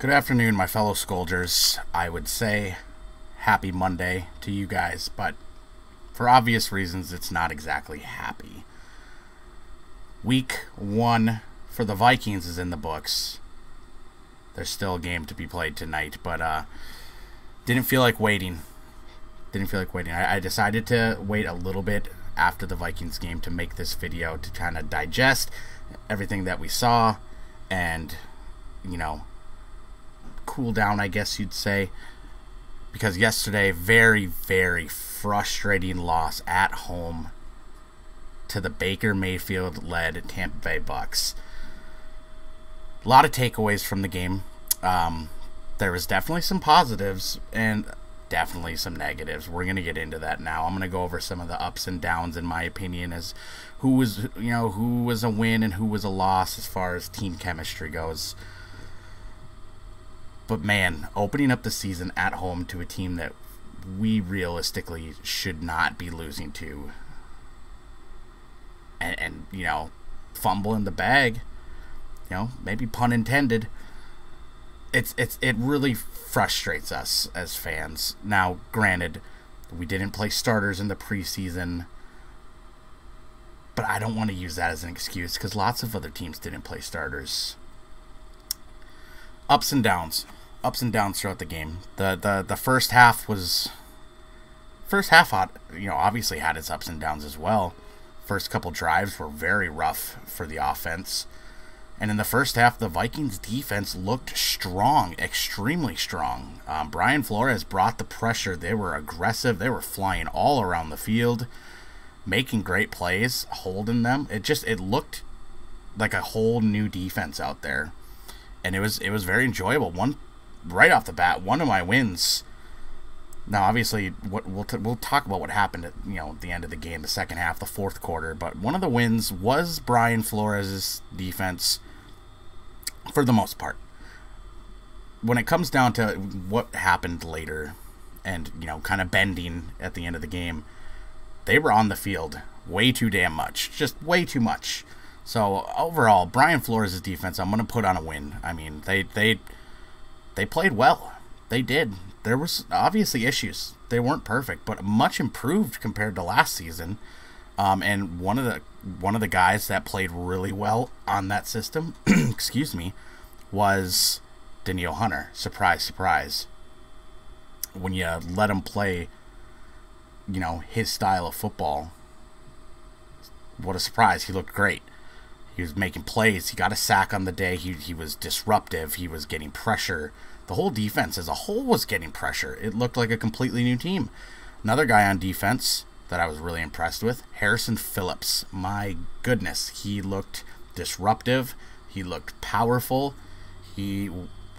Good afternoon, my fellow Skolgers. I would say happy Monday to you guys, but for obvious reasons, it's not exactly happy. Week 1 for the Vikings is in the books. There's still a game to be played tonight, but didn't feel like waiting. I decided to wait a little bit after the Vikings game to make this video to kind of digest everything that we saw and, cool down, I guess you'd say, because yesterday, very, very frustrating loss at home to the Baker Mayfield-led Tampa Bay Bucks. A lot of takeaways from the game. There was definitely some positives and definitely some negatives. We're going to get into that now. I'm going to go over some of the ups and downs, in my opinion, as who was a win and who was a loss as far as team chemistry goes. But man, opening up the season at home to a team that we realistically should not be losing to, and fumbling the bag, maybe pun intended. It really frustrates us as fans. Now, granted, we didn't play starters in the preseason, but I don't want to use that as an excuse because lots of other teams didn't play starters. Ups and downs throughout the game. The first half obviously had its ups and downs as well. First couple drives were very rough for the offense. And in the first half, the Vikings defense looked strong, extremely strong. Brian Flores brought the pressure. They were aggressive. They were flying all around the field, making great plays, holding them. It looked like a whole new defense out there. And it was very enjoyable. Right off the bat, one of my wins. Now, obviously, we'll talk about what happened at the end of the game, the second half, the fourth quarter. But one of the wins was Brian Flores' defense, for the most part. When it comes down to what happened later, and kind of bending at the end of the game, they were on the field way too damn much, just way too much. So overall, Brian Flores' defense, I'm going to put on a win. I mean, they played well. They did. There was obviously issues. They weren't perfect, but much improved compared to last season. And one of the guys that played really well on that system, excuse me, was Danielle Hunter. Surprise, surprise. When you let him play, his style of football, what a surprise. He looked great. He was making plays. He got a sack on the day. He was disruptive. He was getting pressure. The whole defense as a whole was getting pressure. It looked like a completely new team. Another guy on defense that I was really impressed with, Harrison Phillips. My goodness, he looked disruptive. He looked powerful. He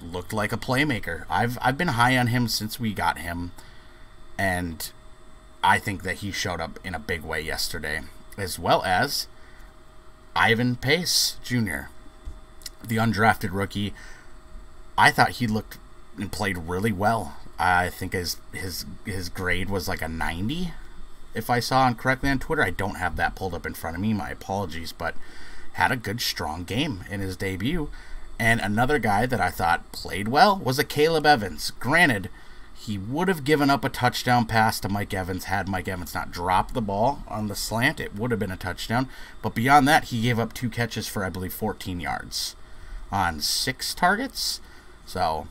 looked like a playmaker. I've been high on him since we got him, and I think that he showed up in a big way yesterday, as well as Ivan Pace Jr., the undrafted rookie. I thought he looked and played really well. I think his grade was like a 90, if I saw him correctly on Twitter. I don't have that pulled up in front of me. My apologies, but had a good, strong game in his debut. And another guy that I thought played well was a Caleb Evans. Granted, he would have given up a touchdown pass to Mike Evans had Mike Evans not dropped the ball on the slant. It would have been a touchdown. But beyond that, he gave up 2 catches for, I believe, 14 yards on 6 targets. So,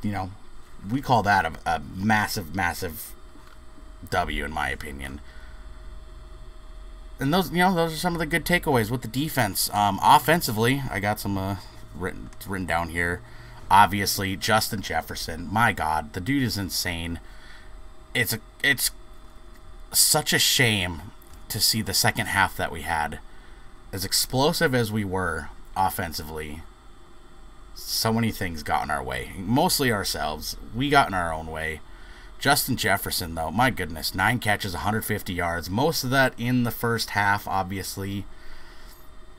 we call that a massive, massive W, in my opinion. And those are some of the good takeaways with the defense. Offensively, I got some written down here. Obviously, Justin Jefferson. My God, the dude is insane. It's such a shame to see the second half that we had. As explosive as we were offensively, so many things got in our way. Mostly ourselves. We got in our own way. Justin Jefferson, though, my goodness, 9 catches, 150 yards. Most of that in the first half, obviously.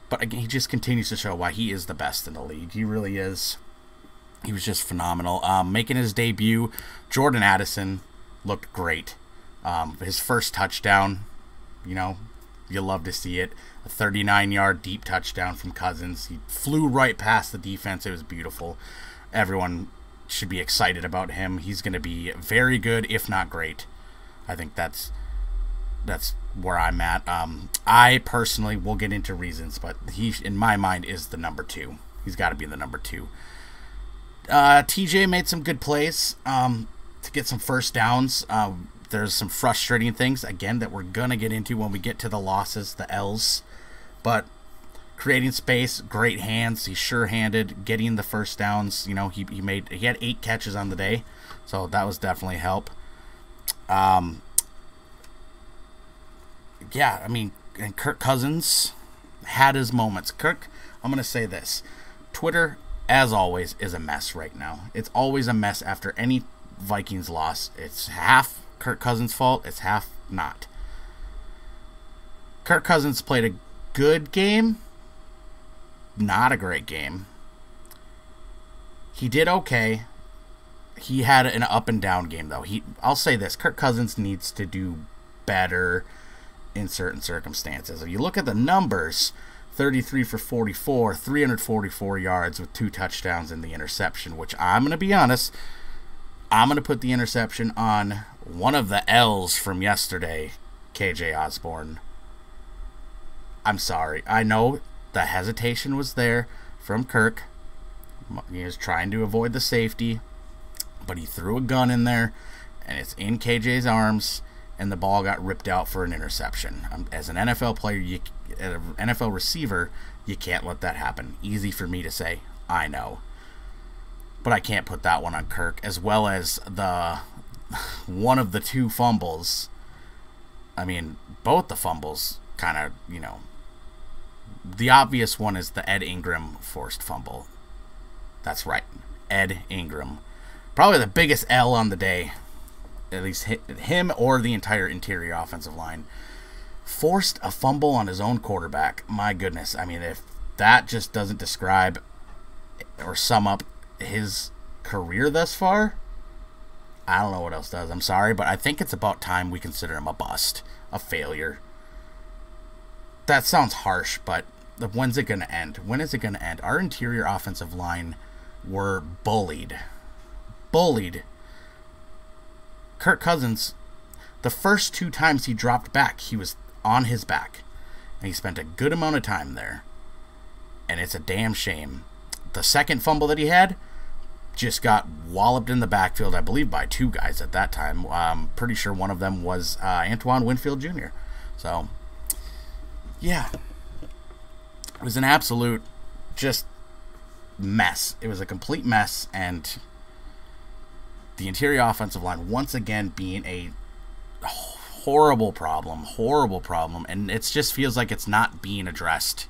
But again, he just continues to show why he is the best in the league. He really is. He was just phenomenal. Making his debut, Jordan Addison looked great. His first touchdown, you love to see it. A 39-yard deep touchdown from Cousins. He flew right past the defense. It was beautiful. everyone should be excited about him. He's going to be very good, if not great. I think that's where I'm at. I personally will get into reasons, but he, in my mind, is the number 2. He's got to be the number 2. TJ made some good plays to get some first downs. There's some frustrating things, again, that we're going to get into when we get to the losses, the L's. But creating space, great hands. He's sure-handed, getting the first downs. You know, he had 8 catches on the day, so that was definitely help. Yeah, I mean, and Kirk Cousins had his moments. I'm going to say this. Twitter, as always, is a mess right now. It's always a mess after any Vikings loss. It's half Kirk Cousins' fault. It's half not. Kirk Cousins played a good game. Not a great game. He did okay. He had an up and down game, though. I'll say this. Kirk Cousins needs to do better in certain circumstances. If you look at the numbers, 33 for 44, 344 yards with 2 touchdowns and the interception, which I'm going to be honest, I'm going to put the interception on one of the L's from yesterday, KJ Osborne. I'm sorry. I know the hesitation was there from Kirk. He was trying to avoid the safety, but he threw a gun in there, and it's in KJ's arms, and the ball got ripped out for an interception. As an NFL player, an NFL receiver, you can't let that happen. Easy for me to say, I know. But I can't put that one on Kirk, as well as one of the 2 fumbles. I mean, both the fumbles kind of, you know, the obvious one is the Ed Ingram forced fumble. That's right, Ed Ingram. Probably the biggest L on the day. At least him or the entire interior offensive line. Forced a fumble on his own quarterback. My goodness. I mean, if that just doesn't describe or sum up his career thus far, I don't know what else does. I'm sorry, but I think it's about time we consider him a bust, a failure. That sounds harsh, but when's it going to end? When is it going to end? Our interior offensive line were bullied. Bullied. Kirk Cousins, the first 2 times he dropped back, he was on his back. And he spent a good amount of time there. And it's a damn shame. The second fumble that he had just got walloped in the backfield, I believe, by 2 guys at that time. I'm pretty sure one of them was Antoine Winfield Jr. So, yeah. It was an absolute just mess. It was a complete mess, and the interior offensive line once again being a horrible problem, and it just feels like it's not being addressed.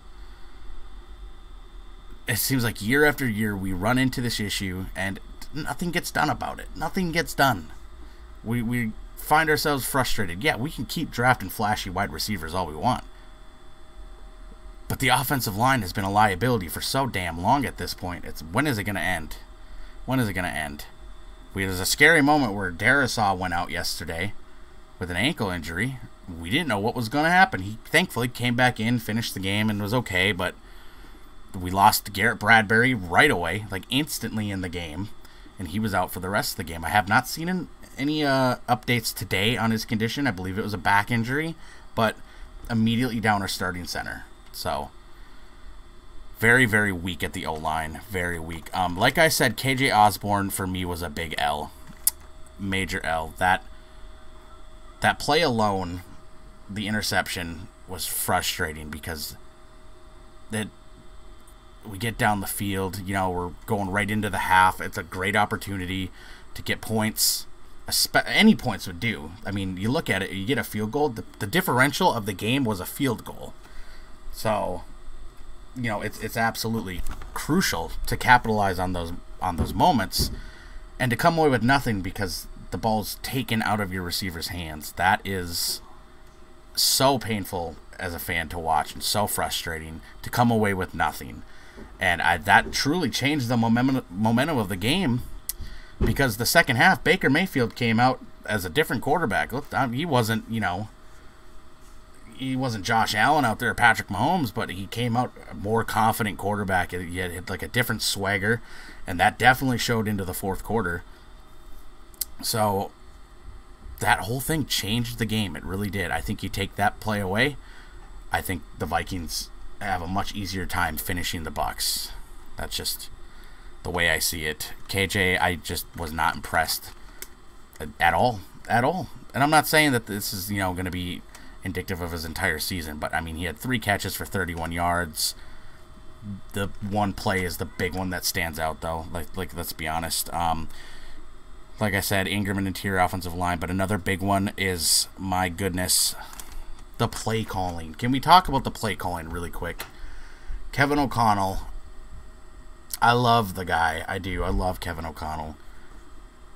It seems like year after year we run into this issue and nothing gets done about it. Nothing gets done. We find ourselves frustrated. Yeah, we can keep drafting flashy wide receivers all we want, but the offensive line has been a liability for so damn long at this point. When is it going to end? When is it going to end? There's a scary moment where Darisaw went out yesterday with an ankle injury. We didn't know what was going to happen. He thankfully came back in, finished the game, and was okay, but we lost Garrett Bradbury right away, like instantly in the game, and he was out for the rest of the game. I have not seen any updates today on his condition. I believe it was a back injury, but immediately down our starting center. So, very, very weak at the O-line. Very weak. Like I said, KJ Osborne for me was a big L. Major L. That play alone, the interception, was frustrating because we get down the field, you know, we're going right into the half. It's a great opportunity to get points. Any points would do. I mean, you look at it, you get a field goal. The differential of the game was a field goal. So, you know, it's absolutely crucial to capitalize on those moments and to come away with nothing because the ball's taken out of your receiver's hands. That is so painful as a fan to watch and so frustrating to come away with nothing. And that truly changed the momentum of the game because the second half, Baker Mayfield came out as a different quarterback. Look, he wasn't, you know, he wasn't Josh Allen out there, Patrick Mahomes, but he came out a more confident quarterback. He had like a different swagger, And that definitely showed into the fourth quarter. So that whole thing changed the game. It really did. I think you take that play away, I think the Vikings have a much easier time finishing the Bucs. That's just the way I see it. KJ, I just was not impressed at all. And I'm not saying that this is, going to be indicative of his entire season, but I mean, he had 3 catches for 31 yards. The one play is the big one that stands out, though. Like let's be honest. Like I said, Ingram and interior offensive line, but another big one is, my goodness, the play calling. Can we talk about the play calling really quick? Kevin O'Connell, I love the guy. I do. I love Kevin O'Connell.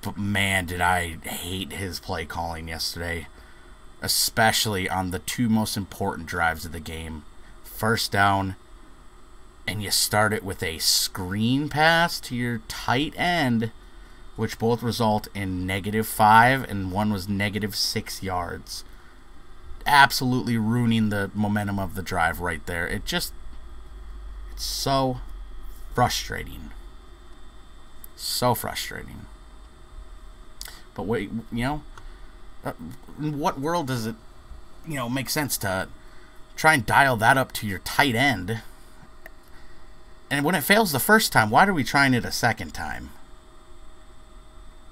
But man, did I hate his play calling yesterday, especially on the 2 most important drives of the game. First down, and you start it with a screen pass to your tight end, which both result in -5, and one was -6 yards. Absolutely ruining the momentum of the drive right there. It's so frustrating. So frustrating. But wait, in what world does it, make sense to try and dial that up to your tight end? And when it fails the first time, why are we trying it a second time?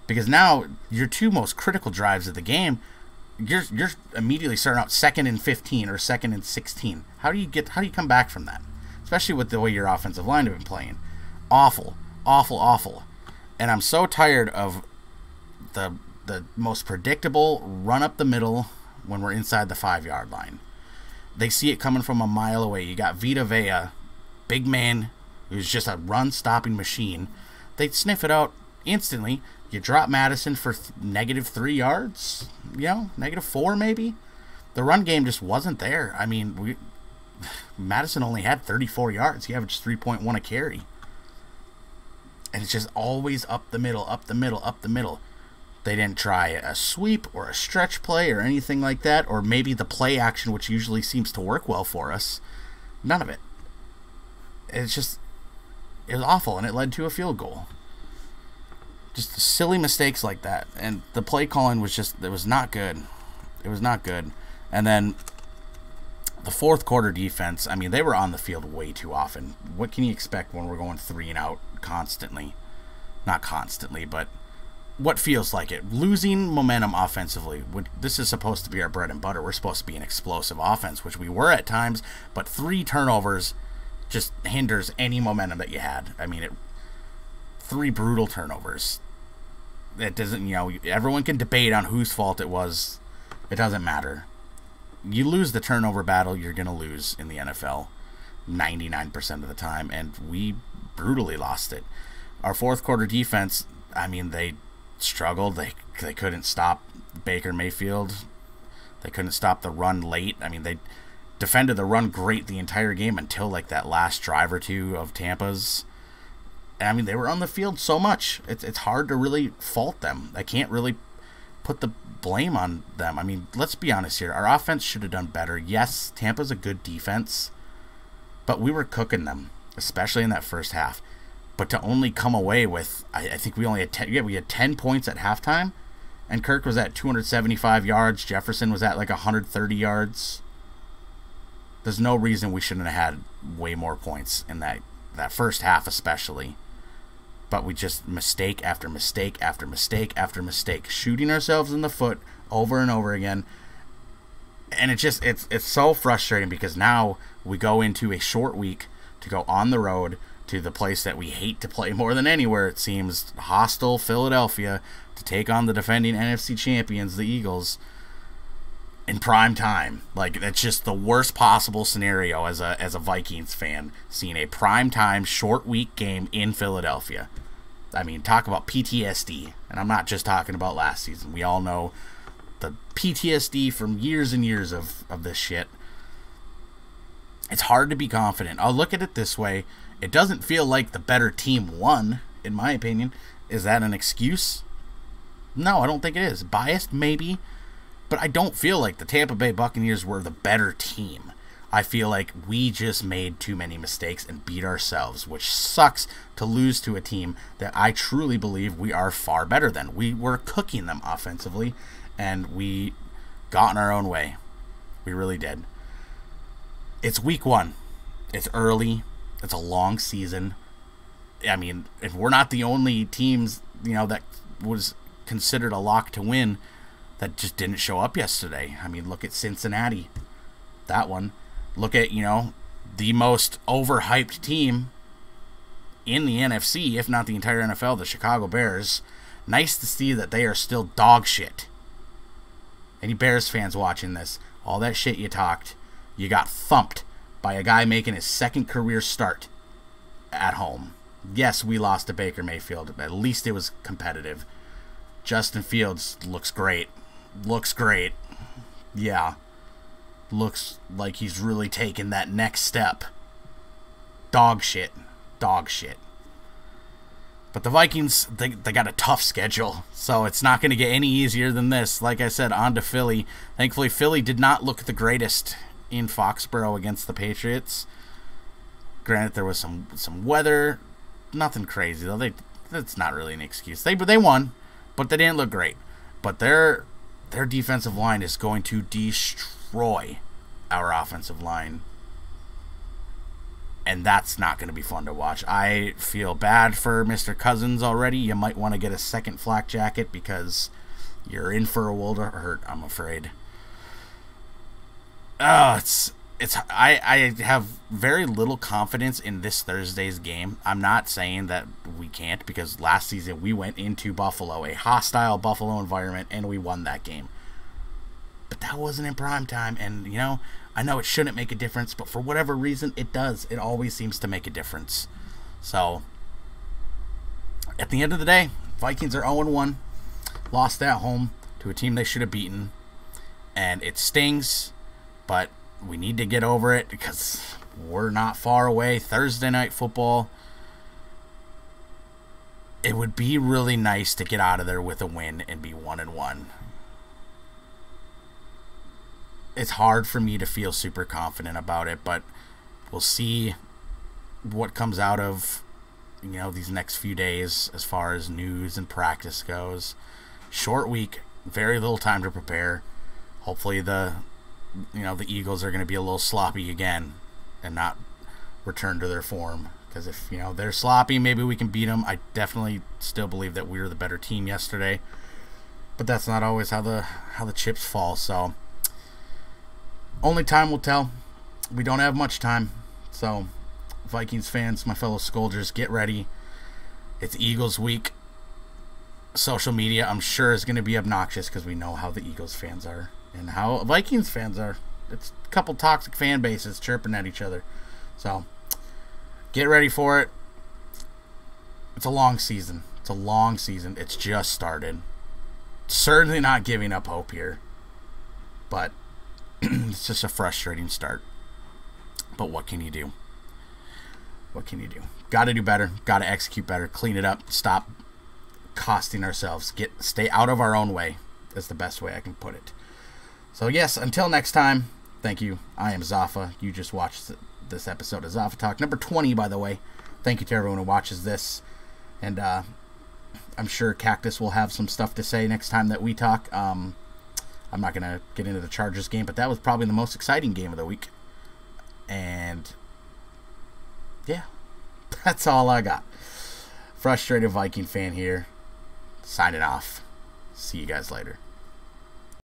Because now your 2 most critical drives of the game, you're immediately starting out 2nd and 15 or 2nd and 16. How do you come back from that? Especially with the way your offensive line have been playing. Awful. And I'm so tired of the most predictable run up the middle when we're inside the 5-yard line. They see it coming from a mile away. You got Vita Vea, big man, who's just a run-stopping machine. They sniff it out instantly. You drop Madison for -3 yards, -4 maybe. The run game just wasn't there. I mean, Madison only had 34 yards. He averaged 3.1 a carry. And it's just always up the middle. They didn't try a sweep or a stretch play or anything like that, or maybe the play action, which usually seems to work well for us. None of it. It was awful, and it led to a field goal. Just silly mistakes like that. And the play calling was it was not good. It was not good. And then the fourth quarter defense, I mean, they were on the field way too often. What can you expect when we're going 3 and out constantly? Not constantly, but what feels like it. Losing momentum offensively. This is supposed to be our bread and butter. We're supposed to be an explosive offense, which we were at times, but 3 turnovers just hinders any momentum that you had. I mean, 3 brutal turnovers. It doesn't, everyone can debate on whose fault it was. It doesn't matter. You lose the turnover battle, you're going to lose in the NFL 99% of the time, and we brutally lost it. Our fourth quarter defense, I mean, they struggled. They couldn't stop Baker Mayfield. They couldn't stop the run late. I mean, they defended the run great the entire game until like that last drive or 2 of Tampa's. I mean, they were on the field so much. It's hard to really fault them. I can't really put the blame on them. I mean, let's be honest here. Our offense should have done better. Yes, Tampa's a good defense, but we were cooking them, especially in that first half. But to only come away with, I think we only had 10, we had 10 points at halftime, and Kirk was at 275 yards. Jefferson was at like 130 yards. There's no reason we shouldn't have had way more points in that first half especially. But we just mistake after mistake after mistake after mistake, shooting ourselves in the foot over and over again. And it's so frustrating because now we go into a short week to go on the road to the place that we hate to play more than anywhere, it seems, hostile Philadelphia, to take on the defending NFC champions, the Eagles, in prime time. Like, that's just the worst possible scenario as a Vikings fan, seeing a prime time short week game in Philadelphia. I mean, talk about PTSD, and I'm not just talking about last season. We all know the PTSD from years and years of this shit. It's hard to be confident. I'll look at it this way. It doesn't feel like the better team won, in my opinion. Is that an excuse? No, I don't think it is. Biased, maybe. But I don't feel like the Tampa Bay Buccaneers were the better team. I feel like we just made too many mistakes and beat ourselves, which sucks to lose to a team that I truly believe we are far better than. We were cooking them offensively, and we got in our own way. We really did. It's week 1. It's early. It's a long season. I mean, if we're not the only teams, that was considered a lock to win that just didn't show up yesterday. I mean, look at Cincinnati. That one. Look at, the most overhyped team in the NFC, if not the entire NFL, the Chicago Bears. Nice to see that they are still dog shit. Any Bears fans watching this, all that shit you talked, you got thumped by a guy making his second career start at home. Yes, we lost to Baker Mayfield, but at least it was competitive. Justin Fields looks great. Yeah. Looks like he's really taking that next step. Dog shit. But the Vikings, they got a tough schedule, so it's not going to get any easier than this. Like I said, on to Philly. Thankfully, Philly did not look the greatest in Foxborough against the Patriots. Granted, there was some weather. Nothing crazy, though. That's not really an excuse. They won, but they didn't look great. But their defensive line is going to destroy our offensive line. And that's not going to be fun to watch. I feel bad for Mr. Cousins already. You might want to get a second flak jacket because you're in for a world of hurt, I'm afraid. I have very little confidence in this Thursday's game. I'm not saying that we can't, because last season we went into Buffalo, a hostile Buffalo environment, and we won that game. But that wasn't in prime time, and I know it shouldn't make a difference, but for whatever reason, it does. It always seems to make a difference. So, at the end of the day, Vikings are 0-1, lost at home to a team they should have beaten, and it stings, but we need to get over it because we're not far away. Thursday night football. It would be really nice to get out of there with a win and be 1-1. It's hard for me to feel super confident about it, but we'll see what comes out of these next few days as far as news and practice goes. Short week, very little time to prepare. Hopefully the Eagles are going to be a little sloppy again and not return to their form. Because if, they're sloppy, maybe we can beat them. I definitely still believe that we were the better team yesterday. But that's not always how the chips fall. So, only time will tell. We don't have much time. So, Vikings fans, my fellow Skolgers, get ready. It's Eagles week. Social media, I'm sure, is going to be obnoxious because we know how the Eagles fans are. And how Vikings fans are. It's a couple toxic fan bases chirping at each other. So, get ready for it. It's a long season. It's just started. Certainly not giving up hope here. But it's just a frustrating start. But what can you do? Got to do better. Got to execute better. Clean it up. Stop costing ourselves. Stay out of our own way. That's the best way I can put it. So, yes, until next time, thank you. I am Zafa. You just watched this episode of Zafa Talk, number 20, by the way. Thank you to everyone who watches this. And I'm sure Cactus will have some stuff to say next time that we talk. I'm not going to get into the Chargers game, but that was probably the most exciting game of the week. And, yeah, that's all I got. Frustrated Viking fan here. Signing off. See you guys later.